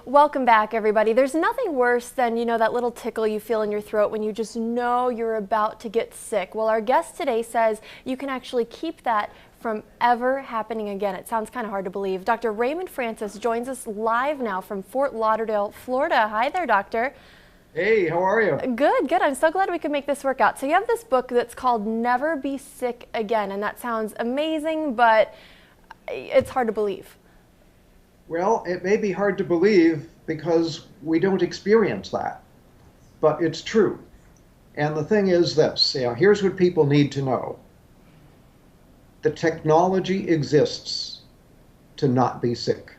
Welcome back, everybody. There's nothing worse than, that little tickle you feel in your throat when you just know you're about to get sick. Well, our guest today says you can actually keep that from ever happening again. It sounds kind of hard to believe. Dr. Raymond Francis joins us live now from Fort Lauderdale, Florida. Hi there, doctor. Hey, how are you? Good, good. I'm so glad we could make this work out. So you have this book that's called Never Be Sick Again, and that sounds amazing, but it's hard to believe. Well, it may be hard to believe because we don't experience that, but it's true. And the thing is this, here's what people need to know. The technology exists to not be sick.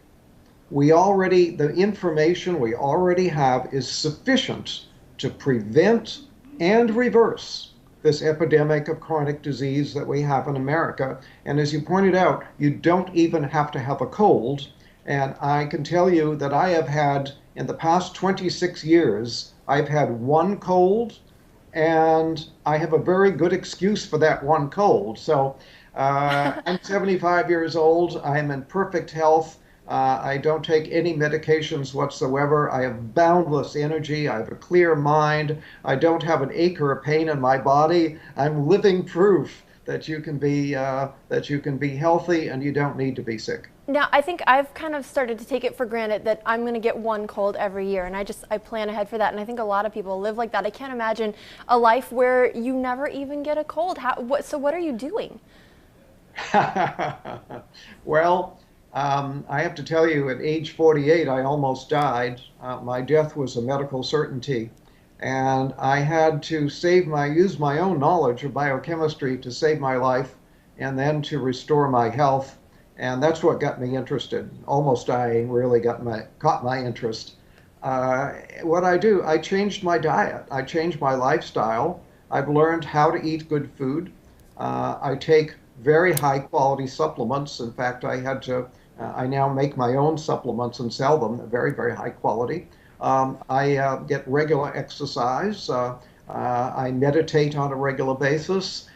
The information we already have is sufficient to prevent and reverse this epidemic of chronic disease that we have in America. And as you pointed out, you don't even have to have a cold. And I can tell you that I have had, in the past 26 years, I've had one cold, and I have a very good excuse for that one cold. So I'm 75 years old. I am in perfect health. I don't take any medications whatsoever. I have boundless energy. I have a clear mind. I don't have an ache or a pain in my body. I'm living proof that you can be healthy and you don't need to be sick. Now, I think I've kind of started to take it for granted that I'm going to get one cold every year, and I plan ahead for that, and I think a lot of people live like that. I can't imagine a life where you never even get a cold. So what are you doing? Well, I have to tell you, at age 48, I almost died. My death was a medical certainty, and I had to use my own knowledge of biochemistry to save my life and then to restore my health. And that's what got me interested. Almost dying really caught my interest. What I do, I changed my diet. I changed my lifestyle. I've learned how to eat good food. I take very high quality supplements. In fact, I now make my own supplements and sell them, very, very high quality. I get regular exercise. I meditate on a regular basis.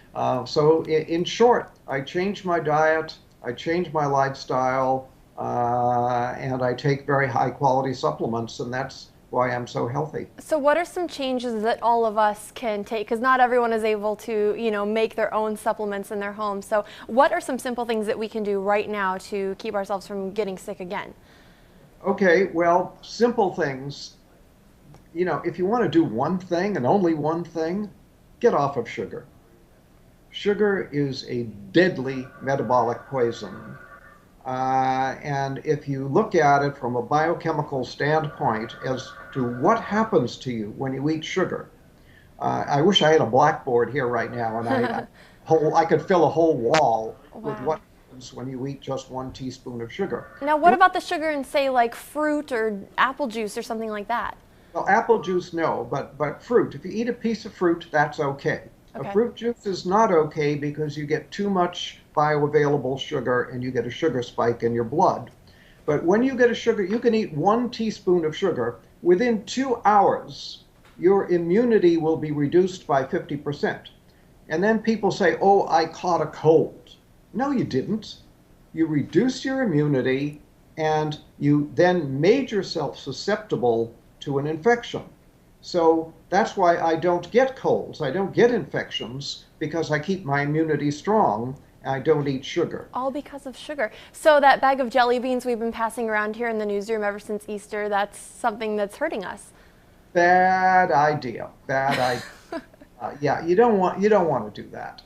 So in short, I changed my diet. I change my lifestyle, and I take very high quality supplements, and that's why I'm so healthy. So what are some changes that all of us can take? Because not everyone is able to, make their own supplements in their home. So what are some simple things that we can do right now to keep ourselves from getting sick again? Okay, well, simple things. If you want to do one thing and only one thing, get off of sugar. Sugar is a deadly metabolic poison. And if you look at it from a biochemical standpoint as to what happens to you when you eat sugar, I wish I had a blackboard here right now and I could fill a whole wall with what happens when you eat just 1 teaspoon of sugar. Now, what about the sugar in, say, like fruit or apple juice or something like that? Well, apple juice, no, but fruit. If you eat a piece of fruit, that's okay. Okay. A fruit juice is not okay because you get too much bioavailable sugar and you get a sugar spike in your blood. But when you get a sugar, you can eat 1 teaspoon of sugar. Within 2 hours, your immunity will be reduced by 50%. And then people say, oh, I caught a cold. No, you didn't. You reduced your immunity and you then made yourself susceptible to an infection. So that's why I don't get colds. I don't get infections because I keep my immunity strong. I don't eat sugar. All because of sugar. So that bag of jelly beans we've been passing around here in the newsroom ever since Easter, that's something that's hurting us. Bad idea. Bad idea. Yeah, you don't want to do that.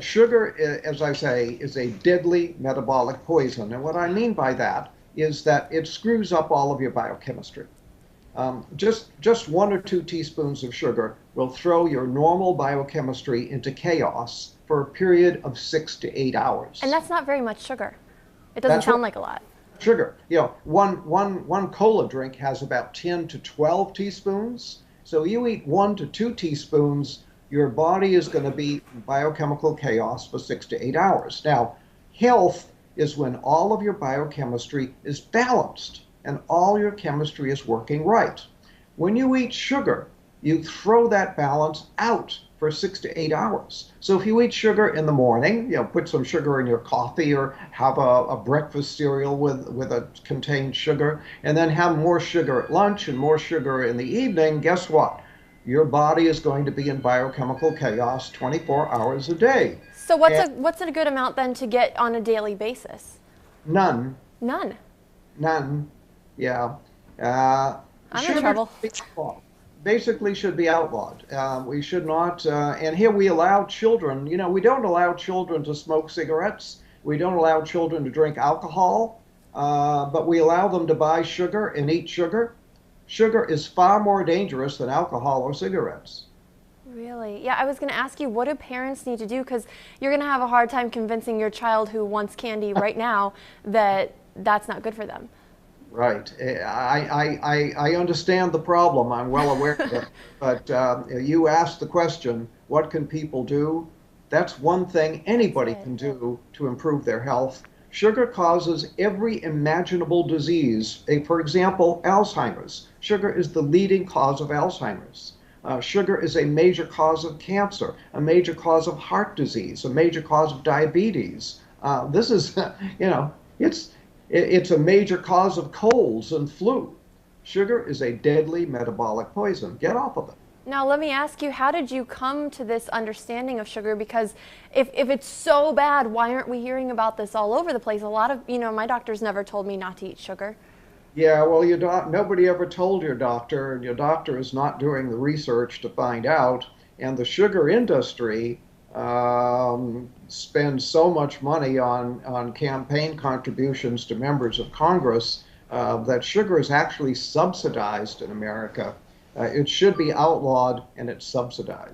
Sugar, as I say, is a deadly metabolic poison. And what I mean by that is that it screws up all of your biochemistry. Just 1 or 2 teaspoons of sugar will throw your normal biochemistry into chaos for a period of 6 to 8 hours. And that's not very much sugar. It doesn't sound like a lot. Sugar. One cola drink has about 10 to 12 teaspoons. So you eat 1 to 2 teaspoons, your body is going to be in biochemical chaos for 6 to 8 hours. Now, health is when all of your biochemistry is balanced and all your chemistry is working right. When you eat sugar, you throw that balance out for 6 to 8 hours. So if you eat sugar in the morning, put some sugar in your coffee or have a breakfast cereal with a contained sugar, and then have more sugar at lunch and more sugar in the evening, guess what? Your body is going to be in biochemical chaos 24 hours a day. So And what's a good amount then to get on a daily basis? none, None. none, yeah. Uh, I'm in Sugar trouble. should be outlawed. Basically should be outlawed. We should not, and here we allow children, we don't allow children to smoke cigarettes. We don't allow children to drink alcohol, but we allow them to buy sugar and eat sugar. Sugar is far more dangerous than alcohol or cigarettes. Really? Yeah, I was going to ask you, what do parents need to do? Because you're going to have a hard time convincing your child who wants candy right now that that's not good for them. Right. I understand the problem. I'm well aware of it. But you asked the question, what can people do? That's one thing anybody can do to improve their health. Sugar causes every imaginable disease. For example, Alzheimer's. Sugar is the leading cause of Alzheimer's. Sugar is a major cause of cancer, a major cause of heart disease, a major cause of diabetes. This is, it's a major cause of colds and flu. Sugar is a deadly metabolic poison. Get off of it. Now, let me ask you, how did you come to this understanding of sugar? Because if it's so bad, why aren't we hearing about this all over the place? A lot of, my doctors never told me not to eat sugar. Yeah, well, nobody ever told your doctor, and your doctor is not doing the research to find out. And the sugar industry spends so much money on campaign contributions to members of Congress that sugar is actually subsidized in America. It should be outlawed, and it's subsidized.